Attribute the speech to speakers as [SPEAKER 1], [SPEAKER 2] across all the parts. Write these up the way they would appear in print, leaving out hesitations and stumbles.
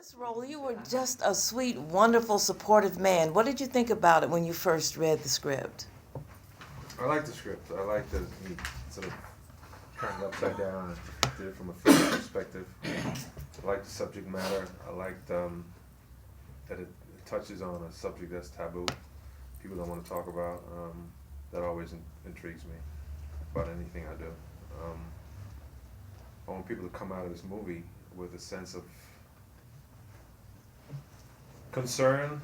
[SPEAKER 1] this role, you were just a sweet, wonderful, supportive man. What did you think about it when you first read the script?
[SPEAKER 2] I like the script. I like that he sort of turned it upside down and did it from a film perspective. I like the subject matter. I liked that it touches on a subject that's taboo. People don't want to talk about. That always intrigues me about anything I do. I want people to come out of this movie with a sense of concern,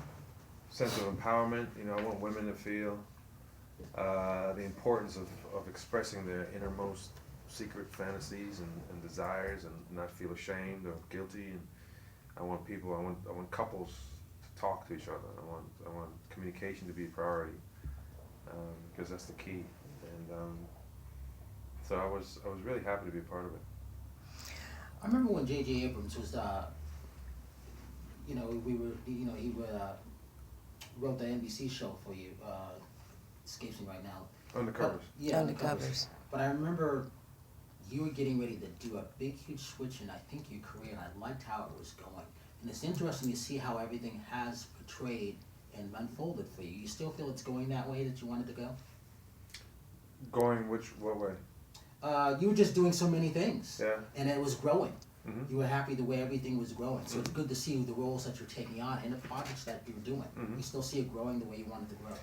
[SPEAKER 2] sense of empowerment. You know, I want women to feel the importance of expressing their innermost secret fantasies and desires and not feel ashamed or guilty. And I want couples to talk to each other. I want communication to be a priority because that's the key. And so I was really happy to be a part of it.
[SPEAKER 3] I remember when J.J. Abrams was, he wrote the NBC show for you. Escapes me right now.
[SPEAKER 2] Undercovers.
[SPEAKER 1] Undercovers.
[SPEAKER 3] But I remember you were getting ready to do a big, huge switch in, I think, your career, and I liked how it was going. And it's interesting to see how everything has portrayed and unfolded for you. You still feel it's going that way that you wanted to go?
[SPEAKER 2] Going what way?
[SPEAKER 3] You were just doing so many things.
[SPEAKER 2] Yeah.
[SPEAKER 3] And it was growing.
[SPEAKER 2] Mm-hmm.
[SPEAKER 3] You were happy the way everything was growing. So it's good to see the roles that you're taking on and the projects that you're doing.
[SPEAKER 2] Mm-hmm.
[SPEAKER 3] You still see it growing the way you wanted to grow.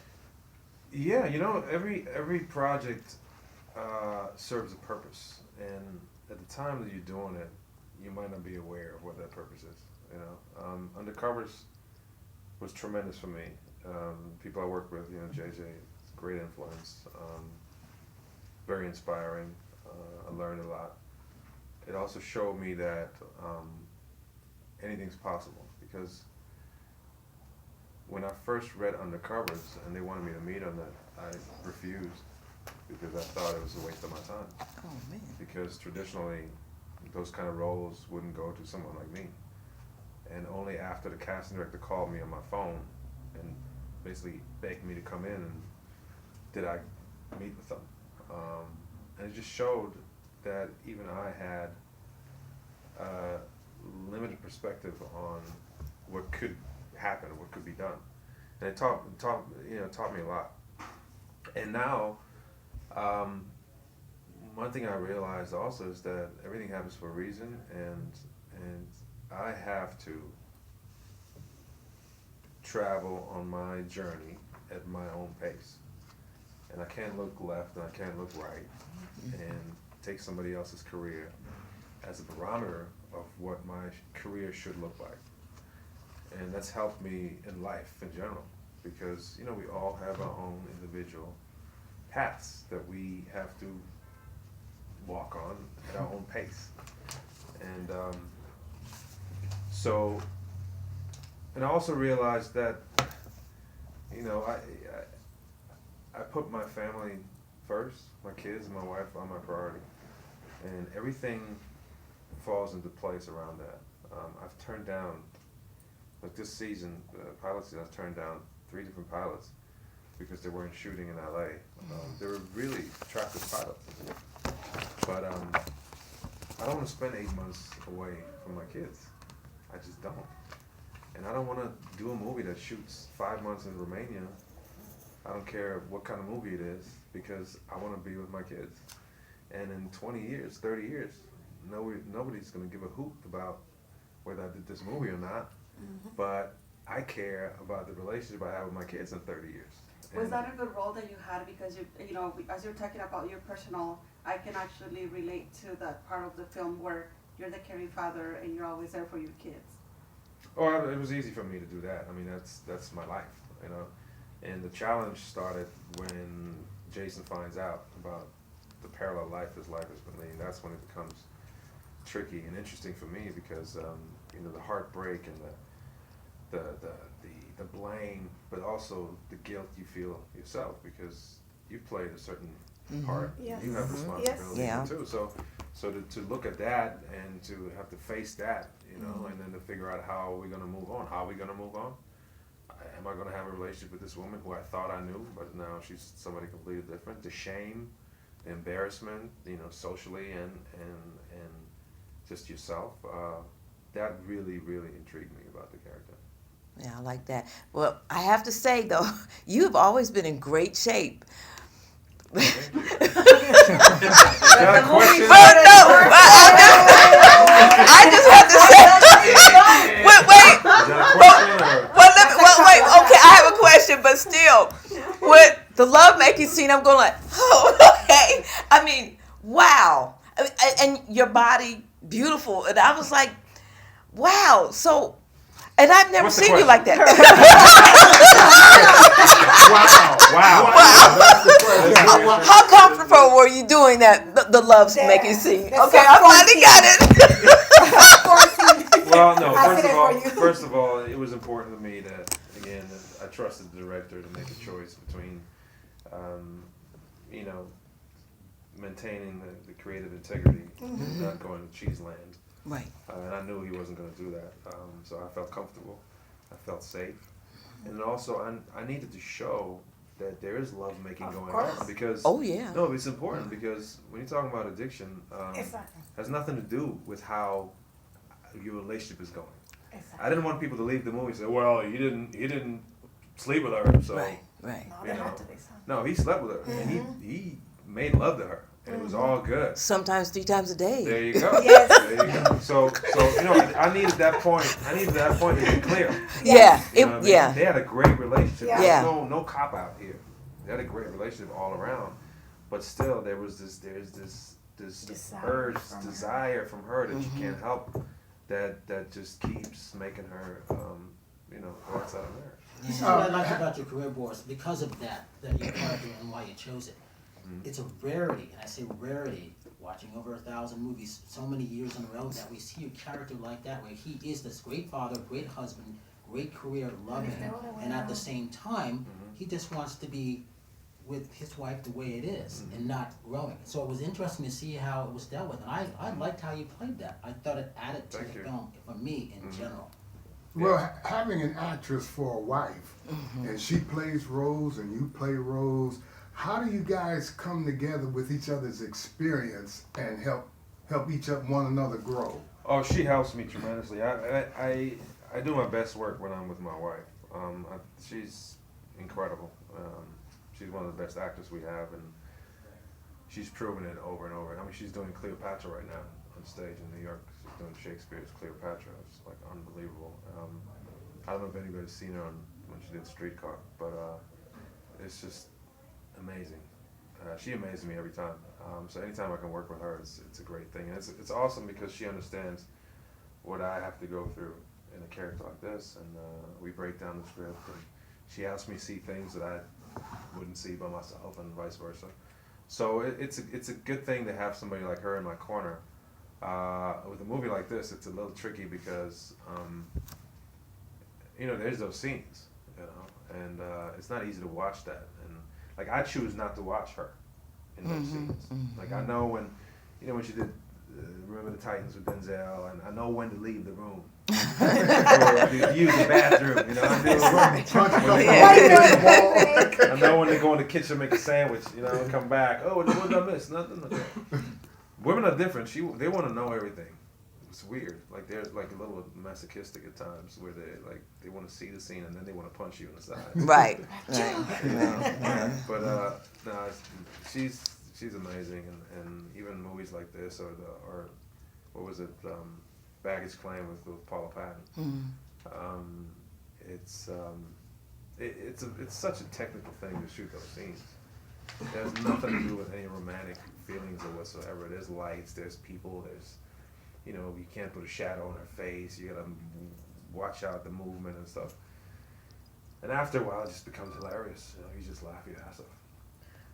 [SPEAKER 2] Yeah, you know, every project serves a purpose, and at the time that you're doing it, you might not be aware of what that purpose is. You know, Undercovers was tremendous for me. People I work with, you know, JJ, great influence, very inspiring. I learned a lot. It also showed me that anything's possible, because when I first read Undercovers and they wanted me to meet on that, I refused because I thought it was a waste of my time.
[SPEAKER 1] Oh, man.
[SPEAKER 2] Because traditionally, those kind of roles wouldn't go to someone like me. And only after the casting director called me on my phone and basically begged me to come in and did I meet with them. And it just showed that even I had a limited perspective on what could happen, what could be done. And it taught me a lot. And now, one thing I realized also is that everything happens for a reason, and I have to travel on my journey at my own pace. And I can't look left and I can't look right and take somebody else's career as a barometer of what my career should look like. And that's helped me in life in general, because, you know, we all have our own individual paths that we have to walk on at our own pace. And and I also realized that, you know, I put my family first. My kids and my wife are my priority, and everything falls into place around that. I've turned down, like this season, pilot season, I've turned down 3 different pilots because they weren't shooting in LA. They were really attractive pilots, but I don't want to spend 8 months away from my kids. I just don't. And I don't want to do a movie that shoots 5 months in Romania. I don't care what kind of movie it is, because I want to be with my kids. And in 20 years, 30 years, nobody's going to give a hoot about whether I did this movie or not. Mm-hmm. But I care about the relationship I have with my kids in 30 years.
[SPEAKER 4] Was that a good role that you had? Because you know, as you're talking about your personal, I can actually relate to that part of the film where you're the caring father and you're always there for your kids.
[SPEAKER 2] Oh, it was easy for me to do that. I mean, that's my life, you know. And the challenge started when Jason finds out about the parallel life his life has been leading. That's when it becomes tricky and interesting for me, because you know, the heartbreak and the blame, but also the guilt you feel yourself, because you played a certain part.
[SPEAKER 5] Yes.
[SPEAKER 2] You have responsibility
[SPEAKER 1] Yes.
[SPEAKER 2] too. So to look at that and to have to face that, you know, and then to figure out how are we going to move on? How are we going to move on? Am I going to have a relationship with this woman who I thought I knew, but now she's somebody completely different? The shame, the embarrassment, you know, socially and just yourself. that really, really intrigued me about the character.
[SPEAKER 1] Yeah, I like that. Well, I have to say though, you've always been in great shape.
[SPEAKER 2] Thank you.
[SPEAKER 1] But
[SPEAKER 2] Got a question?
[SPEAKER 1] no, I just have to say. Wait.
[SPEAKER 2] Is that a question or?
[SPEAKER 1] Wait. Okay, I have a question, but still, with the lovemaking scene, I'm going like, oh, okay. I mean, wow, and your body beautiful, and I was like, wow. So, and I've never
[SPEAKER 2] What's the
[SPEAKER 1] seen you
[SPEAKER 2] question?
[SPEAKER 1] like that.
[SPEAKER 2] Wow.
[SPEAKER 1] How comfortable were you doing that? The love making scene. Okay, I finally got it.
[SPEAKER 2] Well, no. First of all, it was important to me that again that I trusted the director to make a choice between, maintaining the creative integrity and not going to cheese land.
[SPEAKER 1] Right.
[SPEAKER 2] And I knew he wasn't going to do that. So I felt comfortable. I felt safe. And also, I needed to show that there is love making going on because
[SPEAKER 1] Oh yeah.
[SPEAKER 2] no, it's important because when you're talking about addiction, has nothing to do with how your relationship is going. I didn't want people to leave the movie and say, "Well, he didn't sleep with her." So
[SPEAKER 1] Right.
[SPEAKER 2] you know, no, he slept with her and he made love to her and it was all good.
[SPEAKER 1] Sometimes 3 times a day.
[SPEAKER 2] There you go. There you go. So I needed that point. I needed that point to be clear.
[SPEAKER 1] Yeah.
[SPEAKER 2] You know what I mean?
[SPEAKER 1] Yeah.
[SPEAKER 2] They had a great relationship.
[SPEAKER 1] Yeah.
[SPEAKER 2] There's no cop out here. They had a great relationship all around. But still there's this desire from her that you can't help that just keeps making her go outside of marriage.
[SPEAKER 3] This is what I like about your career, Boris, because of that your character and why you chose it. It's a rarity, and I say rarity, watching over 1,000 movies so many years in a row, that we see a character like that, where he is this great father, great husband, great career, loving, and at the same time, he just wants to be with his wife the way it is, and not growing. So it was interesting to see how it was dealt with, and I liked how you played that. I thought it added to the film, for me, in general.
[SPEAKER 5] Well, having an actress for a wife, and she plays roles and you play roles, how do you guys come together with each other's experience and help one another grow?
[SPEAKER 2] Oh, she helps me tremendously. I do my best work when I'm with my wife. She's incredible. She's one of the best actors we have, and she's proven it over and over. I mean, she's doing Cleopatra right now on stage in New York. She's doing Shakespeare's Cleopatra. It's like unbelievable. I don't know if anybody's seen her when she did Streetcar, but it's just amazing. She amazes me every time. So anytime I can work with her, it's a great thing. And it's awesome because she understands what I have to go through in a character like this, and we break down the script, and she helps me see things that I wouldn't see by myself, and vice versa. So it's a good thing to have somebody like her in my corner. With a movie like this, it's a little tricky because there's those scenes, and it's not easy to watch that. And like I choose not to watch her in those scenes. Like I know when she did Remember the Titans with Denzel, and I know when to leave the room. Or use the bathroom, I know when to go in the kitchen, make a sandwich, and come back. Oh, what did I miss? Nothing. Okay. Women are different. They want to know everything. It's weird. Like they're like a little masochistic at times, where they want to see the scene and then they want to punch you in the side.
[SPEAKER 1] Right.
[SPEAKER 2] But no, she's amazing, and even movies like this or what was it, Baggage Claim with Paula Patton. It's such a technical thing to shoot those scenes. It has nothing to do with any romantic feelings or whatsoever. There's lights, there's people, there's you can't put a shadow on her face. You gotta watch out the movement and stuff. And after a while, it just becomes hilarious. You just laugh your ass off.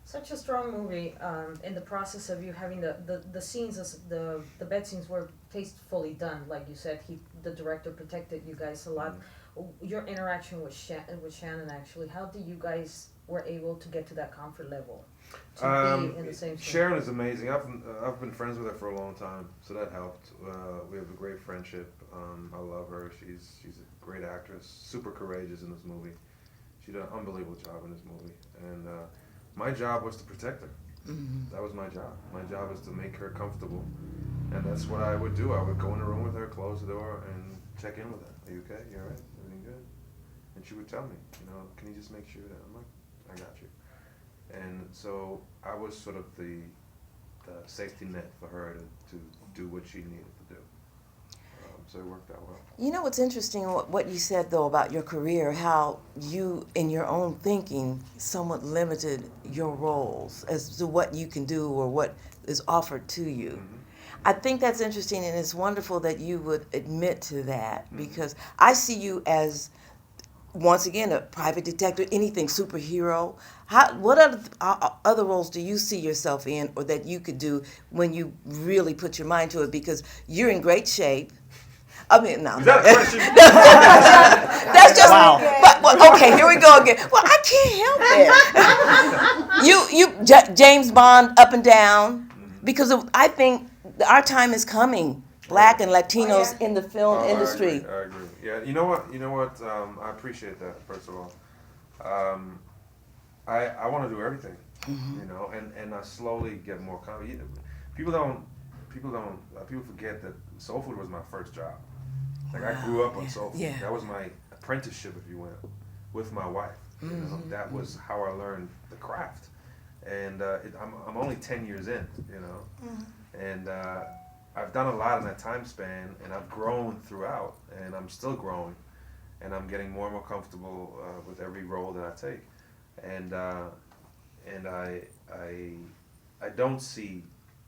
[SPEAKER 6] Such a strong movie. In the process of you having the scenes, the bed scenes were tastefully done. Like you said, the director protected you guys a lot. Your interaction with Shannon, actually, how do you guys were able to get to that comfort level to be in the same scene?
[SPEAKER 2] Sharon is amazing. I've been friends with her for a long time, so that helped. We have a great friendship. I love her. She's a great actress, super courageous in this movie. She did an unbelievable job in this movie, and my job was to protect her. That was my job. My job was to make her comfortable And that's what I would do. I would go in the room with her, close the door, and check in with her. Are you okay? You all right? Everything good? And she would tell me, can you just make sure that I'm like, I got you. And so I was sort of the safety net for her to do what she needed to do. So it worked out well.
[SPEAKER 1] You know what's interesting, what you said though about your career, how you, in your own thinking, somewhat limited your roles as to what you can do or what is offered to you.
[SPEAKER 2] Mm-hmm.
[SPEAKER 1] I think that's interesting, and it's wonderful that you would admit to that, because I see you as, once again, a private detective, anything, superhero. What other roles do you see yourself in, or that you could do when you really put your mind to it? Because you're in great shape. I mean, no.
[SPEAKER 2] Is that a question?
[SPEAKER 1] That's just.
[SPEAKER 6] Wow.
[SPEAKER 1] But okay, here we go again. Well, I can't help it. James Bond, Up and Down, because I think our time is coming. Black and Latinos in the film industry.
[SPEAKER 2] I agree. Yeah, you know what? I appreciate that. First of all, I want to do everything. And I slowly get more confident. People forget that soul food was my first job. Like, I grew up on soul food.
[SPEAKER 1] Yeah.
[SPEAKER 2] That was my apprenticeship, if you will, with my wife. That was how I learned the craft. And I'm only 10 years in, and I've done a lot in that time span, and I've grown throughout, and I'm still growing, and I'm getting more and more comfortable with every role that I take, and I don't see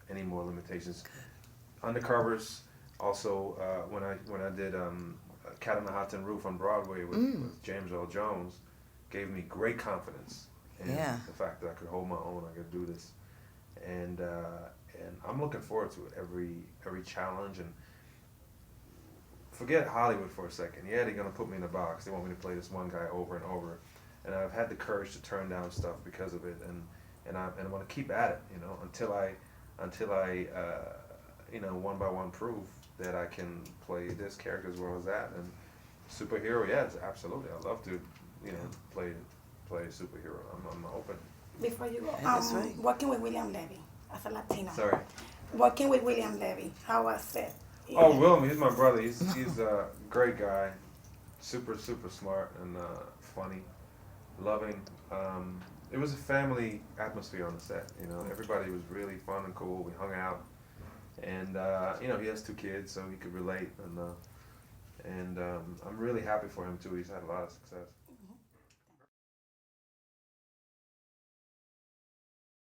[SPEAKER 2] any more limitations. Undercovers, also when I did Cat on the Hot Tin Roof on Broadway with James Earl Jones, gave me great confidence in the fact that I could hold my own, I could do this, and I'm looking forward to it, every challenge. And forget Hollywood for a second. Yeah, they're gonna put me in a box. They want me to play this one guy over and over, and I've had the courage to turn down stuff because of it, and I want to keep at it, until I one by one prove that I can play this character as well as that. And superhero, yes, absolutely. I love to, play a superhero. I'm open.
[SPEAKER 7] Before you go,
[SPEAKER 1] That's right.
[SPEAKER 7] working with William Levy as a Latino.
[SPEAKER 2] Sorry.
[SPEAKER 7] Working with William Levy, how was it?
[SPEAKER 2] Oh, Willem, he's my brother. He's a great guy, super smart and funny, loving. It was a family atmosphere on the set. Everybody was really fun and cool. We hung out, and he has 2 kids, so he could relate. And I'm really happy for him too. He's had a lot of success.